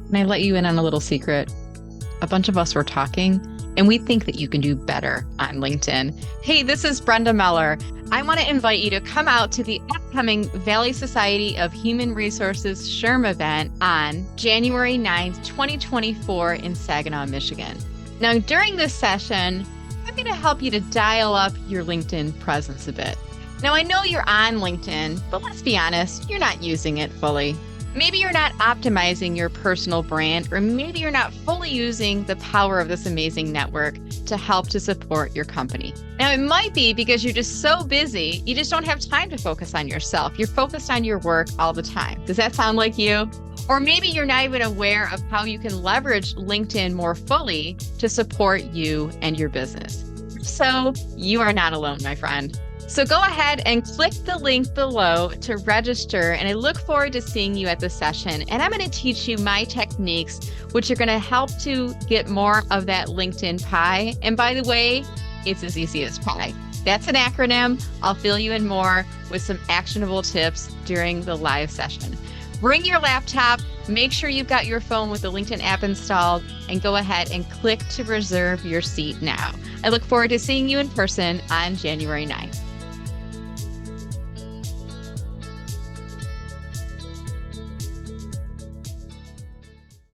Can I let you in on a little secret? A bunch of us were talking, and we think that you can do better on LinkedIn. Hey, this is Brenda Meller. I want to invite you to come out to the upcoming Valley Society of Human Resources SHRM event on January 9th, 2024 in Saginaw, Michigan. Now, during this session, I'm going to help you to dial up your LinkedIn presence a bit. Now, I know you're on LinkedIn, but let's be honest, you're not using it fully. Maybe you're not optimizing your personal brand, or maybe you're not fully using the power of this amazing network to help to support your company. Now, it might be because you're just so busy, you just don't have time to focus on yourself. You're focused on your work all the time. Does that sound like you? Or maybe you're not even aware of how you can leverage LinkedIn more fully to support you and your business. So you are not alone, my friend. So go ahead and click the link below to register, and I look forward to seeing you at the session. And I'm going to teach you my techniques, which are going to help to get more of that LinkedIn pie. And by the way, it's as easy as pie. That's an acronym. I'll fill you in more with some actionable tips during the live session. Bring your laptop, make sure you've got your phone with the LinkedIn app installed, and go ahead and click to reserve your seat now. I look forward to seeing you in person on January 9th.